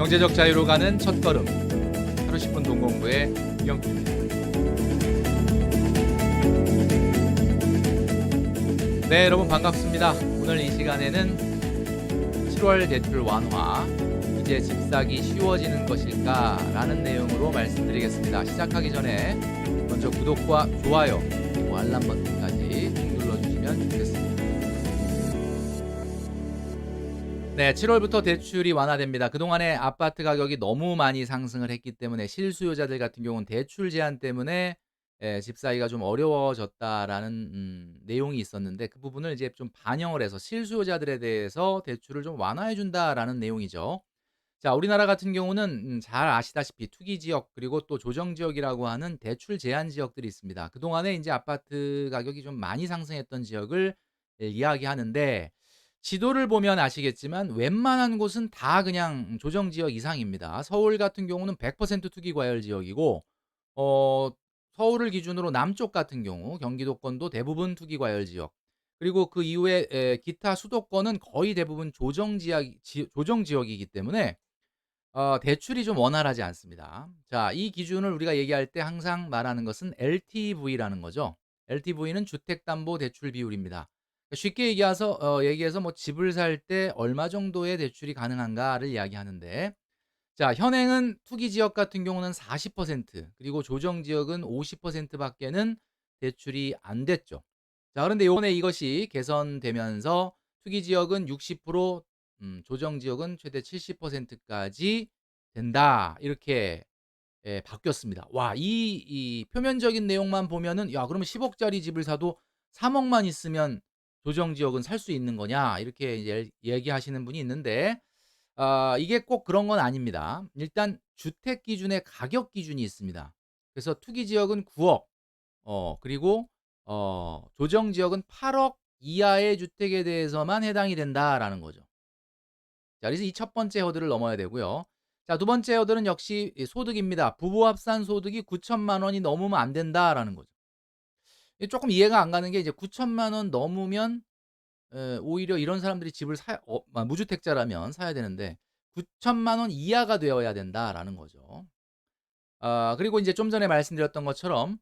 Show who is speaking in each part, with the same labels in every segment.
Speaker 1: 경제적 자유로 가는 첫걸음. 하루 10분 동공부의 유경준입니다. 네, 여러분 반갑습니다. 오늘 이 시간에는 7월 대출 완화, 이제 집 사기 쉬워지는 것일까라는 내용으로 말씀드리겠습니다. 시작하기 전에 먼저 구독과 좋아요 그리고 알람 버튼까지 꼭 눌러주시면 좋겠습니다. 네, 7월부터 대출이 완화됩니다. 그동안에 아파트 가격이 너무 많이 상승을 했기 때문에 실수요자들 같은 경우는 대출 제한 때문에 집 사기가 좀 어려워졌다라는 내용이 있었는데, 그 부분을 이제 좀 반영을 해서 실수요자들에 대해서 대출을 좀 완화해 준다라는 내용이죠. 자, 우리나라 같은 경우는 잘 아시다시피 투기 지역 그리고 또 조정 지역이라고 하는 대출 제한 지역들이 있습니다. 그동안에 이제 아파트 가격이 좀 많이 상승했던 지역을 이야기하는데, 지도를 보면 아시겠지만 웬만한 곳은 다 그냥 조정 지역 이상입니다. 서울 같은 경우는 100% 투기 과열 지역이고, 어 서울을 기준으로 남쪽 같은 경우 경기도권도 대부분 투기 과열 지역, 그리고 그 이후에 기타 수도권은 거의 대부분 조정 지역이기 때문에 대출이 좀 원활하지 않습니다. 자, 이 기준을 우리가 얘기할 때 항상 말하는 것은 LTV라는 거죠. LTV는 주택담보대출 비율입니다. 쉽게 얘기해서 뭐 집을 살 때 얼마 정도의 대출이 가능한가를 이야기하는데, 자, 현행은 투기 지역 같은 경우는 40%, 그리고 조정 지역은 50% 밖에는 대출이 안 됐죠. 자, 그런데 요번에 이것이 개선되면서 투기 지역은 60%, 조정 지역은 최대 70%까지 된다. 이렇게 바뀌었습니다. 와, 이 표면적인 내용만 보면은 '야, 그러면 10억 짜리 집을 사도 3억만 있으면 조정 지역은 살 수 있는 거냐?' 이렇게 이제 얘기하시는 분이 있는데, 이게 꼭 그런 건 아닙니다. 일단 주택 기준의 가격 기준이 있습니다. 그래서 투기 지역은 9억, 그리고 조정 지역은 8억 이하의 주택에 대해서만 해당이 된다라는 거죠. 자, 그래서 이 첫 번째 허들을 넘어야 되고요. 자, 두 번째 허들은 역시 이 소득입니다. 부부 합산 소득이 9천만 원이 넘으면 안 된다라는 거죠. 이게 쪼끔 이해가 안 가는 게, 이제 9천만 원 넘으면 오히려 이런 사람들이 집을 무주택자라면 사야 되는데 9천만 원 이하가 되어야 된다라는 거죠. 그리고 인제 좀 전에 말씀드렸던 것처럼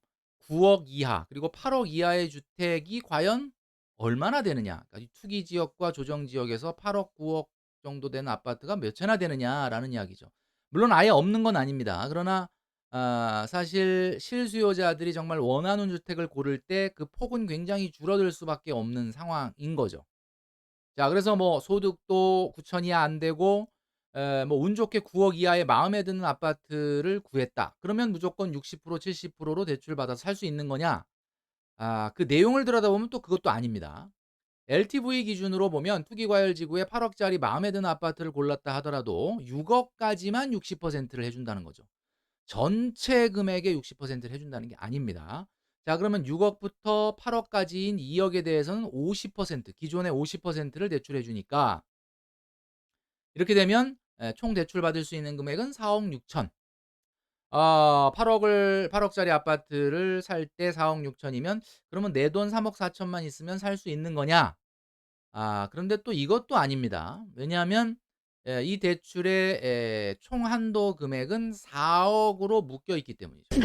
Speaker 1: 9억 이하 그리고 8억 이하의 주택이 과연 얼마나 되느냐. 그러니까 이 투기 지역과 조정 지역에서 8억, 9억 정도 되는 아파트가 몇 채나 되느냐라는 이야기죠. 물론 아예 없는 건 아닙니다. 그러나 사실 실수요자들이 정말 원하는 주택을 고를 때 그 폭은 굉장히 줄어들 수밖에 없는 상황인 거죠. 자, 그래서 뭐 소득도 9천 이하 안 되고 뭐 운 좋게 9억 이하의 마음에 드는 아파트를 구했다. 그러면 무조건 60% 70%로 대출받아서 살 수 있는 거냐? 그 내용을 들여다보면 또 그것도 아닙니다. LTV 기준으로 보면 투기 과열 지구에 8억 짜리 마음에 드는 아파트를 골랐다 하더라도 6억까지만 60%를 해 준다는 거죠. 전체 금액의 60%를 해 준다는 게 아닙니다. 자, 그러면 6억부터 8억까지인 2억에 대해서는 50%, 기존의 50%를 대출해 주니까, 이렇게 되면 총 대출받을 수 있는 금액은 4억 6천. 8억 짜리 아파트를 살 때 4억 6천이면, 그러면 내 돈 3억 4천만 있으면 살 수 있는 거냐? 그런데 또 이것도 아닙니다. 왜냐하면 이 대출의 총 한도 금액은 4억으로 묶여 있기 때문이죠.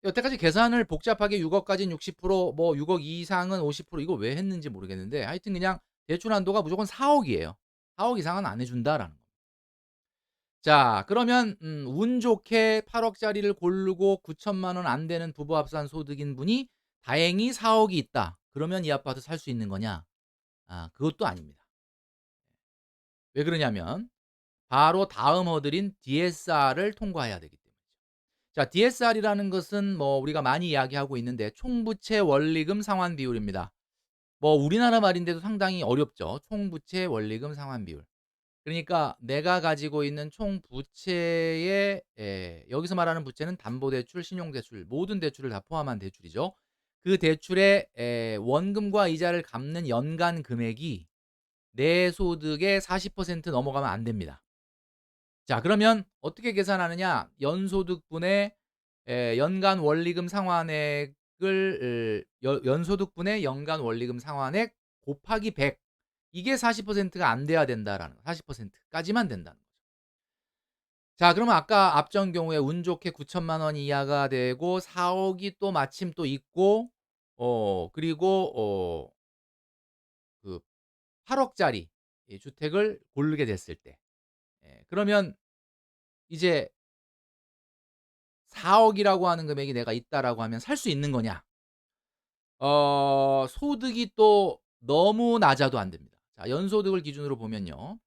Speaker 1: 여태까지 계산을 복잡하게 6억까지는 60%, 6억 이상은 50%, 이거 왜 했는지 모르겠는데, 하여튼 그냥 대출 한도가 무조건 4억이에요. 4억 이상은 안 해 준다라는 거. 자, 그러면 운 좋게 8억 짜리를 고르고 9천만 원 안 되는 부부 합산 소득인 분이 다행히 4억이 있다. 그러면 이 아파트 살 수 있는 거냐? 그것도 아닙니다. 왜 그러냐면 바로 다음 허들인 DSR을 통과해야 되기 때문이죠. 자, DSR이라는 것은 뭐 우리가 많이 이야기하고 있는데 총부채 원리금 상환 비율입니다. 뭐 우리나라 말인데도 상당히 어렵죠. 총부채 원리금 상환 비율. 그러니까 내가 가지고 있는 총 부채의, 여기서 말하는 부채는 담보대출, 신용대출, 모든 대출을 다 포함한 대출이죠. 그 대출의 원금과 이자를 갚는 연간 금액이 내 소득의 40% 넘어가면 안 됩니다. 자, 그러면 어떻게 계산하느냐? 연소득분의 연간 원리금 상환액을 연소득분의 연간 원리금 상환액 곱하기 100, 이게 40%가 안 돼야 된다라는 거. 40% 까지만 된다는 거죠. 자, 그러면 아까 앞전 경우에 운 좋게 9천만 원 이하가 되고 4 억이 또 마침 또 있고 그리고 그 8 억짜리 이 주택을 고르게 됐을 때 그러면 이제 4 억이라고 하는 금액이 내가 있다라고 하면 살 수 있는 거냐? 소득이 또 너무 낮아도 안 됩니다. 자, 연소득을 기준으로 보면요.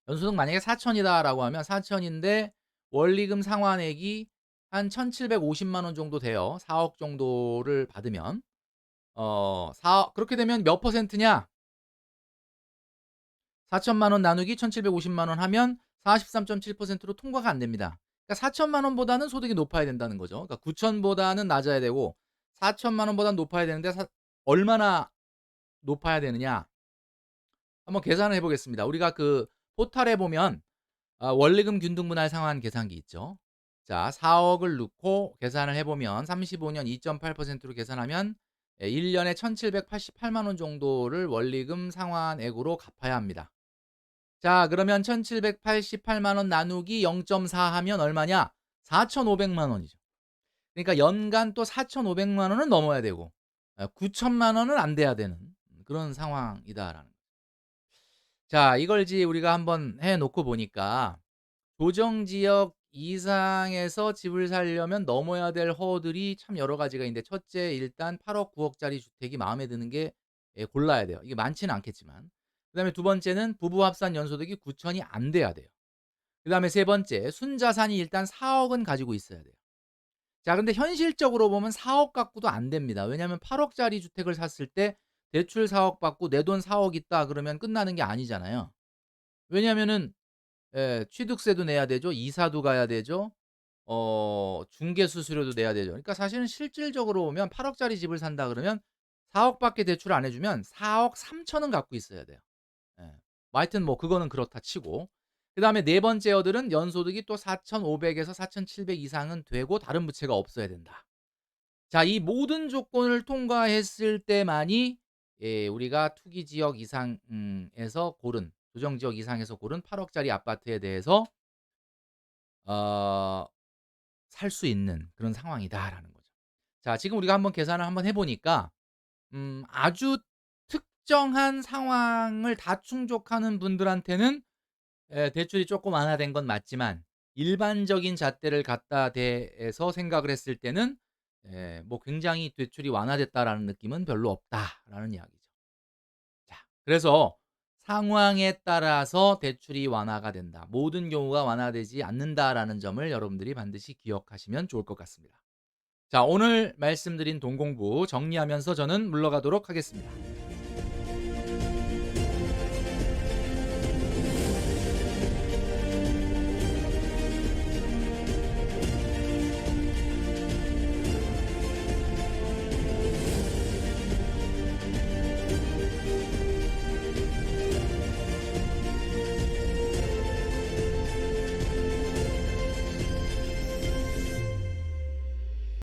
Speaker 1: 연소득 만약에 4천 이다라고 하면 4천 인데 원리금 상환액이 한 1,750만 원 정도 돼요. 4억 정도를 받으면. 4 그렇게 되면 몇 퍼센트냐? 4천만 원 나누기 1,750만 원 하면 43.7%로 통과가 안 됩니다. 그러니까 4천만 원보다는 소득이 높아야 된다는 거죠. 그러니까 9천 보다는 낮아야 되고 4천만 원보다는 높아야 되는데 얼마나 높아야 되느냐? 한번 계산을 해 보겠습니다. 우리가 그 포탈에 보면 원리금 균등분할 상환 계산기 있죠. 자, 4 억을 넣고 계산을 해 보면 35년 2.8%로 계산하면 1 년에 1,788만 원 정도를 원리금 상환액으로 갚아야 합니다. 자, 그러면 1,788만 원 나누기 0.4 하면 얼마냐? 4,500만 원이죠. 그러니까 연간 또 4,500만 원은 넘어야 되고 9천만 원은 안 돼야 되는 그런 상황이다라는. 자, 이걸 이제 우리가 한번 해 놓고 보니까 조정 지역 이상에서 집을 사려면 넘어야 될 허들이 참 여러 가지가 있는데, 첫째 일단 8 억 9 억짜리 주택이 마음에 드는 게 골라야 돼요. 이게 많지는 않겠지만. 그다음에 두 번째는 부부 합산 연소득이 9천이 안 돼야 돼요. 그다음에 세 번째 순자산이 일단 4 억은 가지고 있어야 돼요. 자, 근데 현실적으로 보면 4억 갖고도 안 됩니다. 왜냐하면 8 억짜리 주택을 샀을 때 대출 4억 받고 내 돈 4억 있다 그러면 끝나는 게 아니잖아요. 왜냐하면은 취득세도 내야 되죠. 이사도 가야 되죠. 중개 수수료도 내야 되죠. 그러니까 사실은 실질적으로 보면 8 억짜리 집을 산다 그러면 4억 밖에 대출을 안 해 주면 4억 3천은 갖고 있어야 돼요. 예. 뭐 하여튼 뭐 그거는 그렇다 치고, 그다음에 네 번째 어들은 연소득이 또 4,500 에서 4,700 이상은 되고 다른 부채가 없어야 된다. 자, 이 모든 조건을 통과했을 때만이 우리가 투기 지역 이상 에서 고른 조정 지역 이상에서 고른 8 억짜리 아파트에 대해서 어 살 수 있는 그런 상황이다라는 거죠. 자, 지금 우리가 한번 계산을 한번 해 보니까 아주 특정한 상황을 다 충족하는 분들한테는 대출이 쪼끔 완화된 건 맞지만 일반적인 잣대를 갖다 대서 생각을 했을 때는 뭐 굉장히 '대출이 완화됐다.'라는 느낌은 별로 없다라는 이야기죠. 자, 그래서 상황에 따라서 대출이 완화가 된다. 모든 경우가 완화되지 않는다라는 점을 여러분들이 반드시 기억하시면 좋을 것 같습니다. 자, 오늘 말씀드린 동공부 정리하면서 저는 물러가도록 하겠습니다.